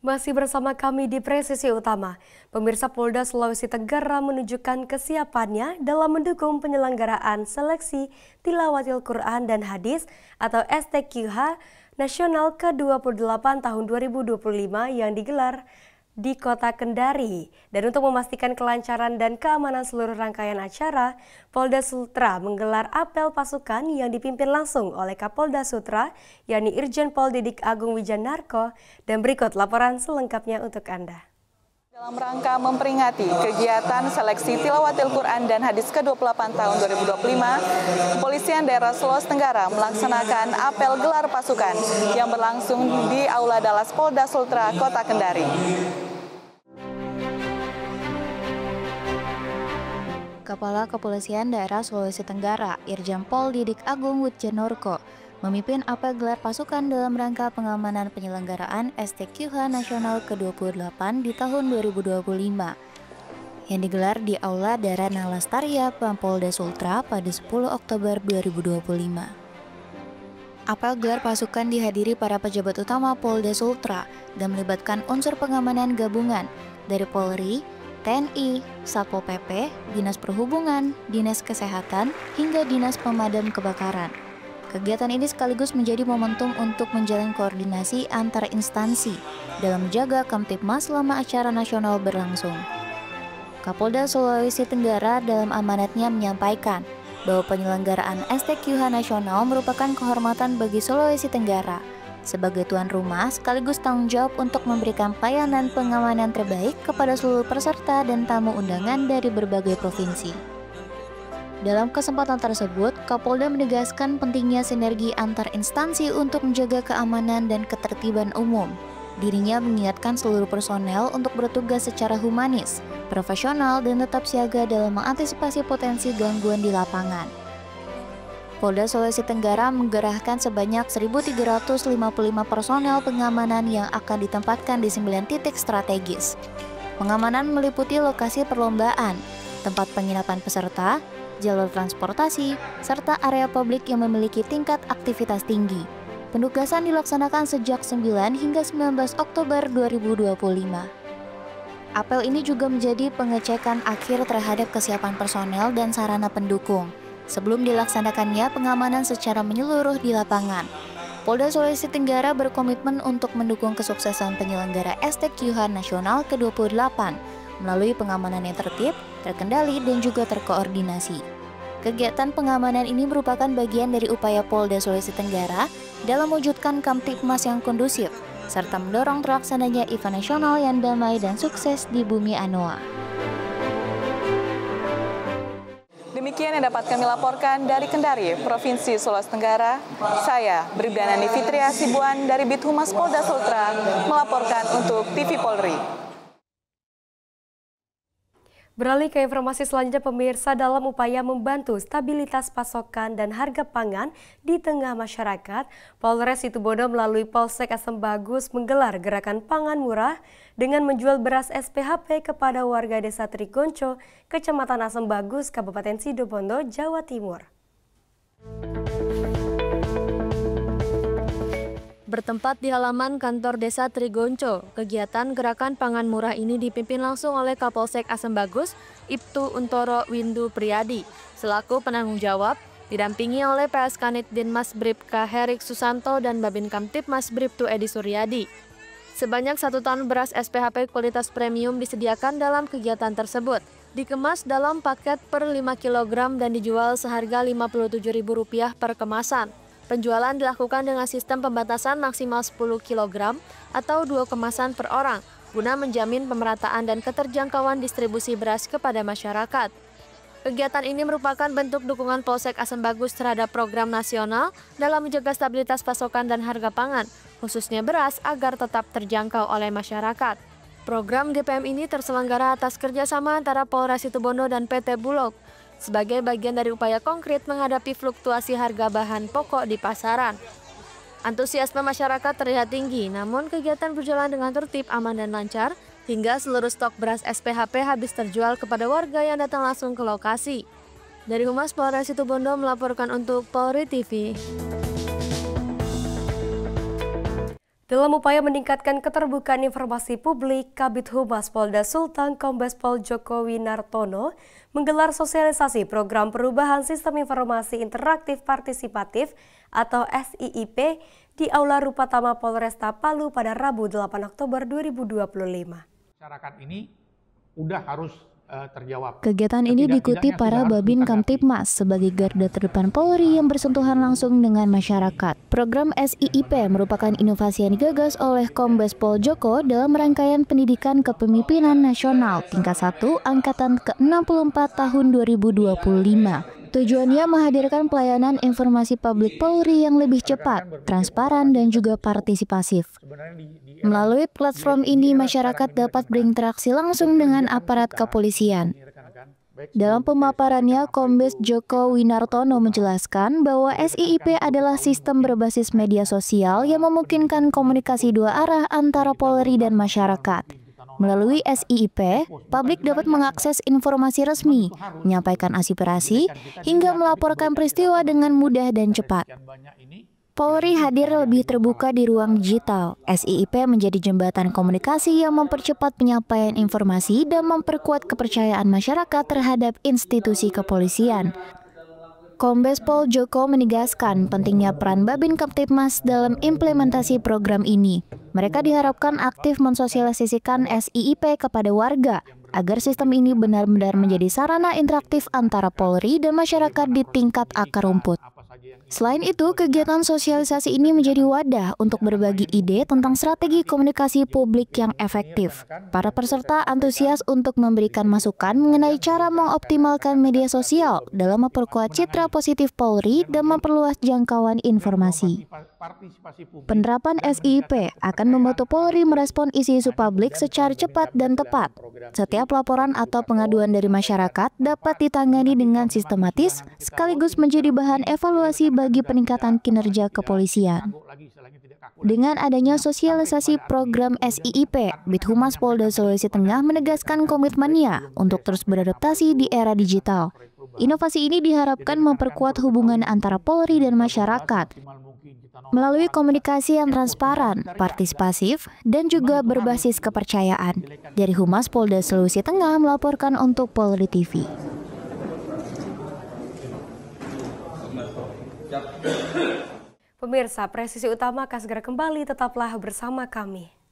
Masih bersama kami di Presisi Utama, pemirsa Polda Sulawesi Tenggara menunjukkan kesiapannya dalam mendukung penyelenggaraan seleksi Tilawatil Quran dan Hadis atau STQH Nasional ke-28 tahun 2025 yang digelar di Kota Kendari. Dan untuk memastikan kelancaran dan keamanan seluruh rangkaian acara, Polda Sultra menggelar apel pasukan yang dipimpin langsung oleh Kapolda Sutra, yakni Irjen Pol Didik Agung Wijanarko, dan berikut laporan selengkapnya untuk Anda. Dalam rangka memperingati kegiatan seleksi Tilawatil Quran dan Hadis ke-28 tahun 2025, Kepolisian Daerah Sulawesi Tenggara melaksanakan apel gelar pasukan yang berlangsung di Aula Dalas Polda Sultra, Kota Kendari. Kepala Kepolisian Daerah Sulawesi Tenggara, Irjen Pol Didik Agung Wijanarko, memimpin apel gelar pasukan dalam rangka pengamanan penyelenggaraan STQH Nasional ke-28 di tahun 2025 yang digelar di Aula Darana Lastaria, Polda Sultra pada 10 Oktober 2025. Apel gelar pasukan dihadiri para pejabat utama Polda Sultra dan melibatkan unsur pengamanan gabungan dari Polri, TNI, Satpol PP, Dinas Perhubungan, Dinas Kesehatan, hingga Dinas Pemadam Kebakaran. Kegiatan ini sekaligus menjadi momentum untuk menjalin koordinasi antar instansi dalam menjaga Kamtibmas selama acara nasional berlangsung. Kapolda Sulawesi Tenggara dalam amanatnya menyampaikan bahwa penyelenggaraan STQH Nasional merupakan kehormatan bagi Sulawesi Tenggara sebagai tuan rumah sekaligus tanggung jawab untuk memberikan pelayanan pengamanan terbaik kepada seluruh peserta dan tamu undangan dari berbagai provinsi. Dalam kesempatan tersebut, Kapolda menegaskan pentingnya sinergi antar instansi untuk menjaga keamanan dan ketertiban umum. Dirinya mengingatkan seluruh personel untuk bertugas secara humanis, profesional, dan tetap siaga dalam mengantisipasi potensi gangguan di lapangan. Polda Sulawesi Tenggara menggerahkan sebanyak 1.355 personel pengamanan yang akan ditempatkan di 9 titik strategis. Pengamanan meliputi lokasi perlombaan, tempat penginapan peserta, jalur transportasi, serta area publik yang memiliki tingkat aktivitas tinggi. Penugasan dilaksanakan sejak 9 hingga 19 Oktober 2025. Apel ini juga menjadi pengecekan akhir terhadap kesiapan personel dan sarana pendukung sebelum dilaksanakannya pengamanan secara menyeluruh di lapangan. Polda Sulawesi Tenggara berkomitmen untuk mendukung kesuksesan penyelenggara STQH Nasional ke-28 melalui pengamanan yang tertib, terkendali, dan juga terkoordinasi. Kegiatan pengamanan ini merupakan bagian dari upaya Polda Sulawesi Tenggara dalam mewujudkan Kamtibmas yang kondusif, serta mendorong terlaksananya event nasional yang damai dan sukses di bumi Anoa. Demikian yang dapat kami laporkan dari Kendari, Provinsi Sulawesi Tenggara. Saya, Bribda Nani Fitria Sibuan dari Bithumas Polda Sultra, melaporkan untuk TV Polri. Beralih ke informasi selanjutnya, pemirsa, dalam upaya membantu stabilitas pasokan dan harga pangan di tengah masyarakat, Polres Situbondo melalui Polsek Asem Bagus menggelar gerakan pangan murah dengan menjual beras SPHP kepada warga Desa Trigonco, Kecamatan Asem Bagus, Kabupaten Situbondo, Jawa Timur. Bertempat di halaman kantor Desa Trigonco, kegiatan gerakan pangan murah ini dipimpin langsung oleh Kapolsek Asem Bagus, Ibtu Untoro Windu Priyadi, selaku penanggung jawab, didampingi oleh PS Kanit Dinmas Bribka Herik Susanto dan Babin Kamtibmas Bribtu Edi Suryadi. Sebanyak 1 ton beras SPHP kualitas premium disediakan dalam kegiatan tersebut, dikemas dalam paket per 5 kg dan dijual seharga Rp57.000 per kemasan. Penjualan dilakukan dengan sistem pembatasan maksimal 10 kg atau 2 kemasan per orang, guna menjamin pemerataan dan keterjangkauan distribusi beras kepada masyarakat. Kegiatan ini merupakan bentuk dukungan Polsek Asem Bagus terhadap program nasional dalam menjaga stabilitas pasokan dan harga pangan, khususnya beras, agar tetap terjangkau oleh masyarakat. Program GPM ini terselenggara atas kerjasama antara Polres Situbondo dan PT Bulog, sebagai bagian dari upaya konkret menghadapi fluktuasi harga bahan pokok di pasaran. Antusiasme masyarakat terlihat tinggi, namun kegiatan berjalan dengan tertib, aman, dan lancar, hingga seluruh stok beras SPHP habis terjual kepada warga yang datang langsung ke lokasi. Dari Humas Polres Situbondo melaporkan untuk Polri TV. Dalam upaya meningkatkan keterbukaan informasi publik, Kabid Humas Polda Sultan Kombes Pol Joko Winartono menggelar sosialisasi program perubahan sistem informasi interaktif partisipatif atau SIIP di Aula Rupatama Polresta Palu pada Rabu 8 Oktober 2025. Masyarakat ini udah harus terjawab. Kegiatan ini diikuti para Babin Kamtibmas sebagai garda terdepan Polri yang bersentuhan langsung dengan masyarakat. Program SIIP merupakan inovasi yang digagas oleh Kombes Pol Joko dalam rangkaian pendidikan kepemimpinan nasional tingkat 1 angkatan ke-64 tahun 2025. Tujuannya menghadirkan pelayanan informasi publik Polri yang lebih cepat, transparan, dan juga partisipasif. Melalui platform ini, masyarakat dapat berinteraksi langsung dengan aparat kepolisian. Dalam pemaparannya, Kombes Joko Winartono menjelaskan bahwa SIIP adalah sistem berbasis media sosial yang memungkinkan komunikasi dua arah antara Polri dan masyarakat. Melalui SIIP, publik dapat mengakses informasi resmi, menyampaikan aspirasi, hingga melaporkan peristiwa dengan mudah dan cepat. Polri hadir lebih terbuka di ruang digital. SIIP menjadi jembatan komunikasi yang mempercepat penyampaian informasi dan memperkuat kepercayaan masyarakat terhadap institusi kepolisian. Kombes Pol Joko menegaskan pentingnya peran Babin Kamtibmas dalam implementasi program ini. Mereka diharapkan aktif mensosialisasikan SIIP kepada warga agar sistem ini benar-benar menjadi sarana interaktif antara Polri dan masyarakat di tingkat akar rumput. Selain itu, kegiatan sosialisasi ini menjadi wadah untuk berbagi ide tentang strategi komunikasi publik yang efektif. Para peserta antusias untuk memberikan masukan mengenai cara mengoptimalkan media sosial dalam memperkuat citra positif Polri dan memperluas jangkauan informasi. Penerapan SIIP akan membantu Polri merespon isu-isu publik secara cepat dan tepat. Setiap laporan atau pengaduan dari masyarakat dapat ditangani dengan sistematis, sekaligus menjadi bahan evaluasi bagi peningkatan kinerja kepolisian. Dengan adanya sosialisasi program SIIP, Bithumas Polda Sulawesi Tengah menegaskan komitmennya untuk terus beradaptasi di era digital. Inovasi ini diharapkan memperkuat hubungan antara Polri dan masyarakat melalui komunikasi yang transparan, partisipasif, dan juga berbasis kepercayaan. Dari Humas Polda Sulawesi Tengah melaporkan untuk Polri TV. Pemirsa, Presisi Utama akan segera kembali, tetaplah bersama kami.